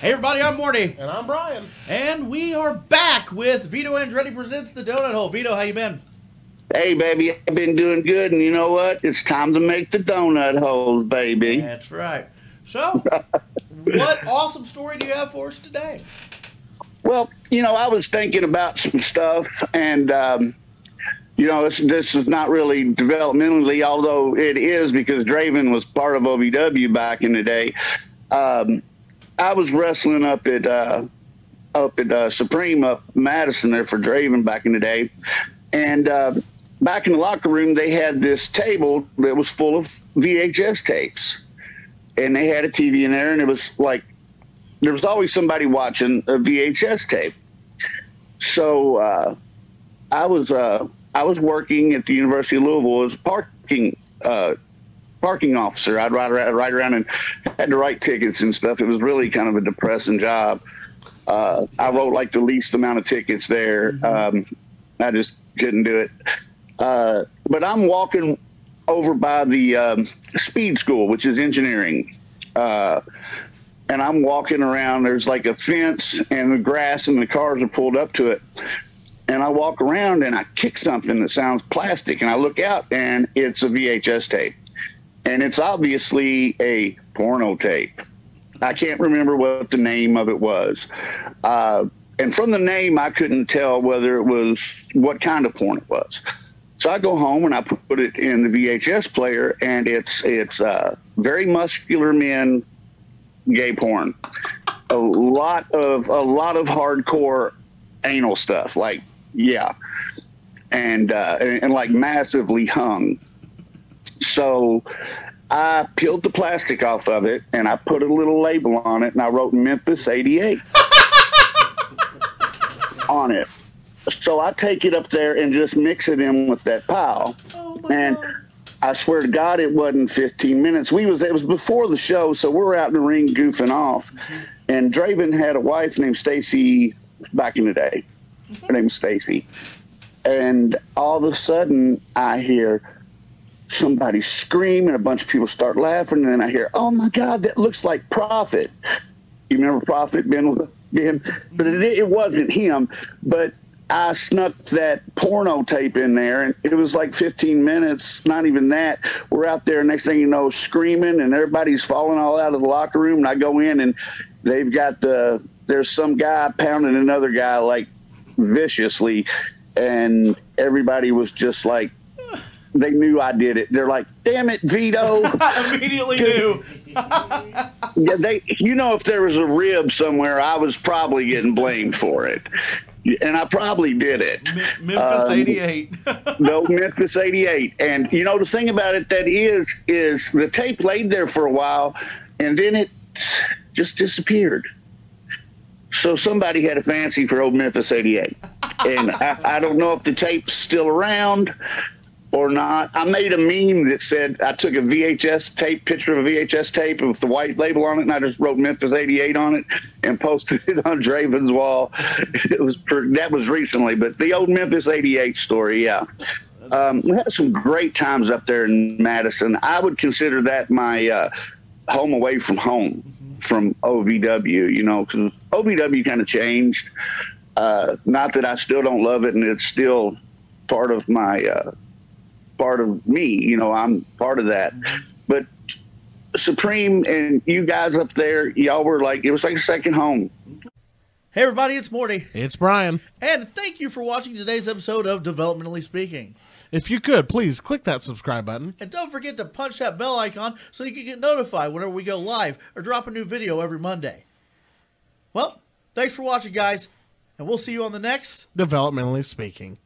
Hey everybody, I'm Morty. And I'm Brian. And we are back with Vito Andretti Presents The Donut Hole. Vito, how you been? Hey, baby, I've been doing good, and you know what? It's time to make the donut holes, baby. That's right. So, what awesome story do you have for us today? Well, you know, I was thinking about some stuff, and, you know, this is not really developmentally, although it is because Draven was part of OVW back in the day. I was wrestling up at Supreme up Madison there for Draven back in the day, and back in the locker room they had this table that was full of VHS tapes, and they had a TV in there, and it was like there was always somebody watching a VHS tape. So I was working at the University of Louisville as a parking officer. I'd ride around and had to write tickets and stuff. It was really kind of a depressing job. I wrote like the least amount of tickets there. I just couldn't do it. But I'm walking over by the speed school, which is engineering. And I'm walking around. There's like a fence and the grass and the cars are pulled up to it. And I walk around and I kick something that sounds plastic. And I look out and it's a VHS tape. And it's obviously a porno tape. I can't remember what the name of it was. And from the name, I couldn't tell whether it was what kind of porn it was. So I go home and I put it in the VHS player, and it's very muscular men gay porn. A lot of hardcore anal stuff, like, yeah. And like massively hung. So I peeled the plastic off of it and I put a little label on it and I wrote Memphis 88 on it. So I take it up there and just mix it in with that pile. Oh my and God. I swear to God, it wasn't 15 minutes. It was before the show, so we're out in the ring goofing off. And Draven had a wife named Stacy back in the day. Her name was Stacy. And all of a sudden I hear somebody scream and a bunch of people start laughing, and then I hear, "Oh my God, that looks like Prophet." You remember Prophet being with him? But it wasn't him. But I snuck that porno tape in there, and it was like 15 minutes, not even that. We're out there, next thing you know, screaming, and everybody's falling all out of the locker room, and I go in, and they've got there's some guy pounding another guy like viciously, and everybody was just like, they knew I did it. They're like, "Damn it, Vito!" I immediately knew. Yeah, if there was a rib somewhere, I was probably getting blamed for it, and I probably did it. Memphis 88. No, Memphis 88. And you know the thing about it that is the tape laid there for a while, and then it just disappeared. So somebody had a fancy for old Memphis 88, and I don't know if the tape's still around or not. I made a meme that said I took a VHS tape, picture of a VHS tape with the white label on it, and I just wrote Memphis 88 on it and posted it on Draven's wall. That was recently, but the old Memphis 88 story, yeah. We had some great times up there in Madison. I would consider that my home away from home from OVW, you know, because OVW kind of changed. Not that I still don't love it, and it's still part of my part of me, you know, I'm part of that. But Supreme and you guys up there, y'all were like, it was like a second home. Hey everybody, it's Morty. It's Brian. And thank you for watching today's episode of Developmentally Speaking. If you could, please click that subscribe button. And don't forget to punch that bell icon so you can get notified whenever we go live or drop a new video every Monday. Well, thanks for watching, guys, and we'll see you on the next Developmentally Speaking.